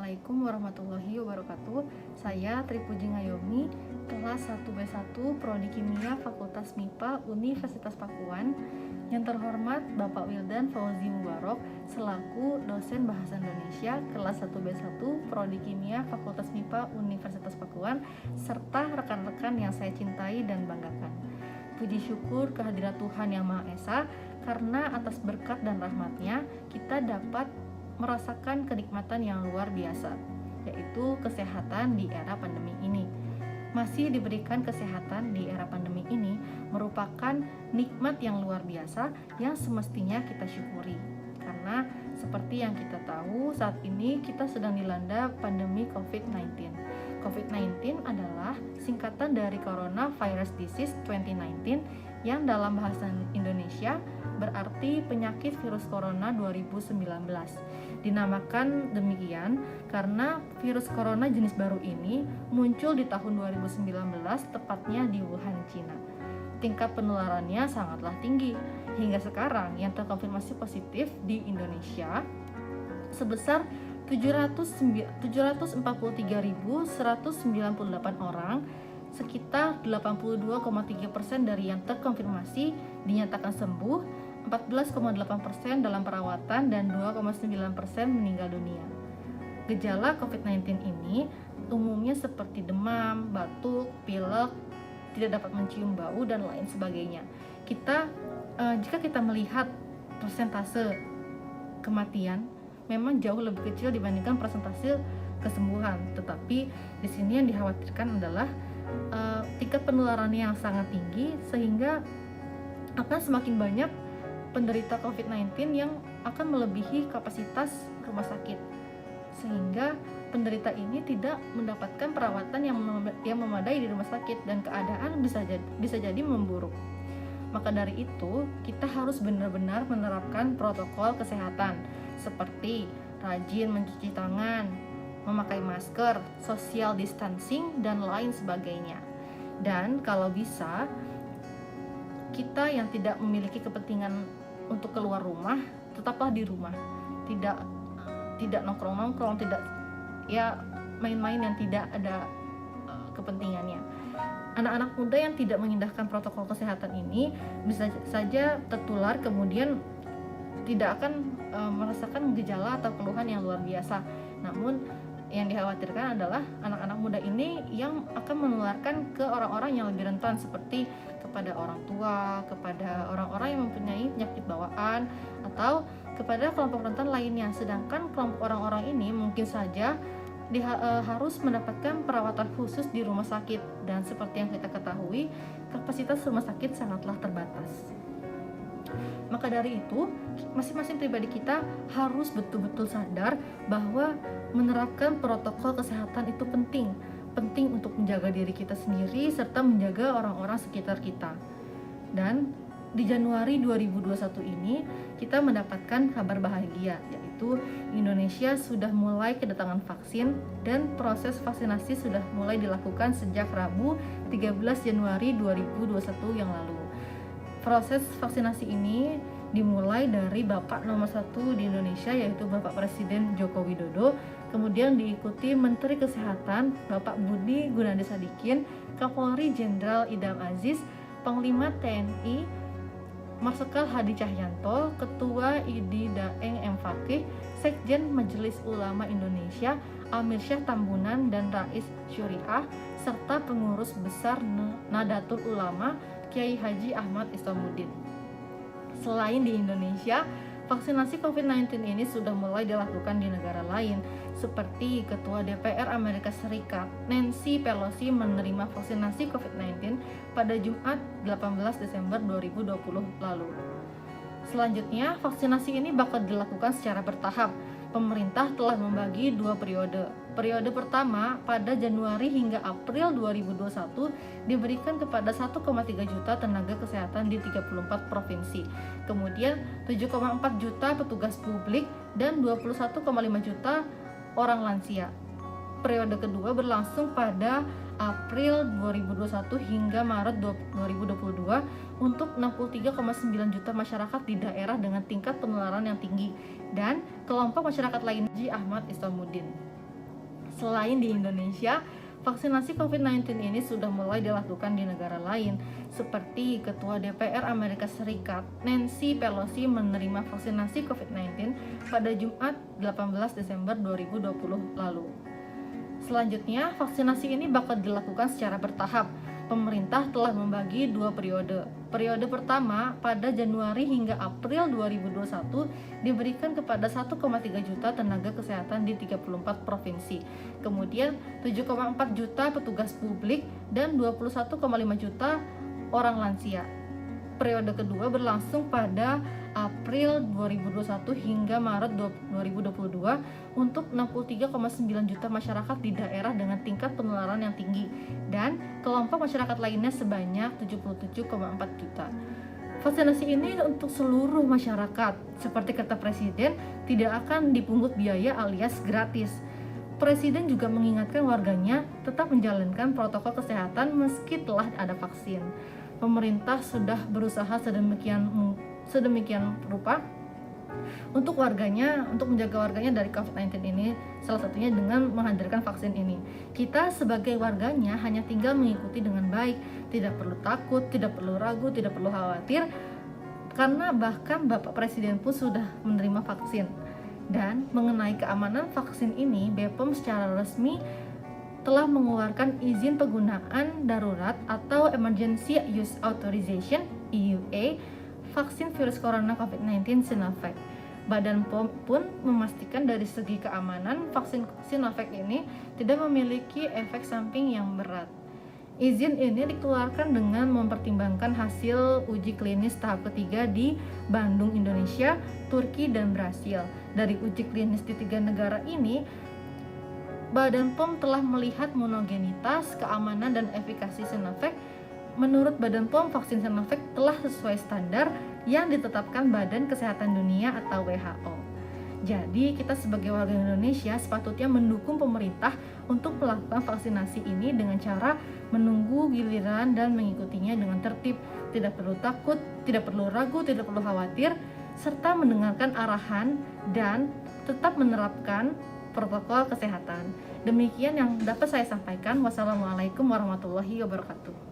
Assalamualaikum warahmatullahi wabarakatuh. Saya Tripuji Ngayomi, kelas 1B1 Prodi Kimia Fakultas MIPA Universitas Pakuan. Yang terhormat Bapak Wildan Fauzi Mubarok selaku dosen Bahasa Indonesia kelas 1B1 Prodi Kimia Fakultas MIPA Universitas Pakuan, serta rekan-rekan yang saya cintai dan banggakan. Puji syukur kehadirat Tuhan Yang Maha Esa, karena atas berkat dan rahmat-Nya kita dapat merasakan kenikmatan yang luar biasa, yaitu kesehatan di era pandemi ini. Masih diberikan kesehatan di era pandemi ini merupakan nikmat yang luar biasa yang semestinya kita syukuri. Karena seperti yang kita tahu, saat ini kita sedang dilanda pandemi COVID-19. COVID-19 adalah singkatan dari Coronavirus Disease 2019 yang dalam bahasa Indonesia berarti penyakit virus corona 2019. Dinamakan demikian karena virus corona jenis baru ini muncul di tahun 2019, tepatnya di Wuhan, Cina. Tingkat penularannya sangatlah tinggi. Hingga sekarang yang terkonfirmasi positif di Indonesia sebesar 743.198 orang, sekitar 82,3% dari yang terkonfirmasi dinyatakan sembuh, 14,8% dalam perawatan, dan 2,9% meninggal dunia. Gejala COVID-19 ini umumnya seperti demam, batuk, pilek, tidak dapat mencium bau, dan lain sebagainya. Jika kita melihat persentase kematian, memang jauh lebih kecil dibandingkan persentase kesembuhan. Tetapi di sini yang dikhawatirkan adalah tingkat penularannya yang sangat tinggi, sehingga akan semakin banyak penderita COVID-19 yang akan melebihi kapasitas rumah sakit, sehingga penderita ini tidak mendapatkan perawatan yang memadai di rumah sakit dan keadaan bisa jadi memburuk. Maka dari itu, kita harus benar-benar menerapkan protokol kesehatan seperti rajin mencuci tangan, memakai masker, social distancing, dan lain sebagainya. Dan kalau bisa, kita yang tidak memiliki kepentingan untuk keluar rumah, tetaplah di rumah. Tidak nongkrong-nongkrong, tidak main-main yang tidak ada kepentingannya. Anak-anak muda yang tidak mengindahkan protokol kesehatan ini bisa saja tertular, kemudian tidak akan merasakan gejala atau keluhan yang luar biasa. Namun yang dikhawatirkan adalah anak-anak muda ini yang akan menularkan ke orang-orang yang lebih rentan, seperti kepada orang tua, kepada orang-orang yang mempunyai penyakit bawaan, atau kepada kelompok rentan lainnya. Sedangkan kelompok orang-orang ini mungkin saja harus mendapatkan perawatan khusus di rumah sakit, dan seperti yang kita ketahui, kapasitas rumah sakit sangatlah terbatas. Maka dari itu, masing-masing pribadi kita harus betul-betul sadar bahwa menerapkan protokol kesehatan itu penting untuk menjaga diri kita sendiri serta menjaga orang-orang sekitar kita. Dan di Januari 2021 ini kita mendapatkan kabar bahagia, yaitu Indonesia sudah mulai kedatangan vaksin dan proses vaksinasi sudah mulai dilakukan sejak Rabu 13 Januari 2021 yang lalu. Proses vaksinasi ini dimulai dari Bapak nomor 1 di Indonesia, yaitu Bapak Presiden Joko Widodo, kemudian diikuti Menteri Kesehatan Bapak Budi Gunadi Sadikin, Kapolri Jenderal Idam Aziz, Panglima TNI Marsikal Hadi Cahyanto, Ketua ID Daeng M. Fakih, Sekjen Majelis Ulama Indonesia Amir Syah Tambunan dan Rais Syuriah, serta pengurus besar Nadatul Ulama Kiai Haji Ahmad Istomuddin. Selain di Indonesia, vaksinasi COVID-19 ini sudah mulai dilakukan di negara lain, seperti Ketua DPR Amerika Serikat Nancy Pelosi menerima vaksinasi COVID-19 pada Jumat 18 Desember 2020 lalu. Selanjutnya, vaksinasi ini bakal dilakukan secara bertahap. Pemerintah telah membagi 2 periode. Periode pertama pada Januari hingga April 2021 diberikan kepada 1,3 juta tenaga kesehatan di 34 provinsi. Kemudian 7,4 juta petugas publik dan 21,5 juta orang lansia. Periode kedua berlangsung pada April 2021 hingga Maret 2022 untuk 63,9 juta masyarakat di daerah dengan tingkat penularan yang tinggi dan kelompok masyarakat lain. Haji Ahmad Istomuddin. Selain di Indonesia, vaksinasi COVID-19 ini sudah mulai dilakukan di negara lain, seperti Ketua DPR Amerika Serikat Nancy Pelosi menerima vaksinasi COVID-19 pada Jumat 18 Desember 2020 lalu. Selanjutnya, vaksinasi ini bakal dilakukan secara bertahap. Pemerintah telah membagi 2 periode. Periode pertama pada Januari hingga April 2021 diberikan kepada 1,3 juta tenaga kesehatan di 34 provinsi. Kemudian 7,4 juta petugas publik dan 21,5 juta orang lansia. Periode kedua berlangsung pada April 2021 hingga Maret 2022 untuk 63,9 juta masyarakat di daerah dengan tingkat penularan yang tinggi dan kelompok masyarakat lainnya sebanyak 77,4 juta. Vaksinasi ini untuk seluruh masyarakat. Seperti kata Presiden, tidak akan dipungut biaya alias gratis. Presiden juga mengingatkan warganya tetap menjalankan protokol kesehatan meski telah ada vaksin. Pemerintah sudah berusaha sedemikian rupa untuk menjaga warganya dari COVID-19 ini, salah satunya dengan menghadirkan vaksin ini. Kita sebagai warganya hanya tinggal mengikuti dengan baik, tidak perlu takut, tidak perlu ragu, tidak perlu khawatir, karena bahkan Bapak Presiden pun sudah menerima vaksin. Dan mengenai keamanan vaksin ini, BPOM secara resmi telah mengeluarkan izin penggunaan darurat atau Emergency Use Authorization (EUA) vaksin virus corona COVID-19 Sinovac. Badan POM pun memastikan dari segi keamanan vaksin Sinovac ini tidak memiliki efek samping yang berat. Izin ini dikeluarkan dengan mempertimbangkan hasil uji klinis tahap ketiga di Bandung, Indonesia, Turki, dan Brasil. Dari uji klinis di 3 negara ini, Badan POM telah melihat monogenitas, keamanan, dan efikasi Sinovac. Menurut Badan POM, vaksin Sinovac telah sesuai standar yang ditetapkan Badan Kesehatan Dunia atau WHO. Jadi, kita sebagai warga Indonesia sepatutnya mendukung pemerintah untuk melakukan vaksinasi ini dengan cara menunggu giliran dan mengikutinya dengan tertib. Tidak perlu takut, tidak perlu ragu, tidak perlu khawatir, serta mendengarkan arahan dan tetap menerapkan protokol kesehatan. Demikian yang dapat saya sampaikan. Wassalamualaikum warahmatullahi wabarakatuh.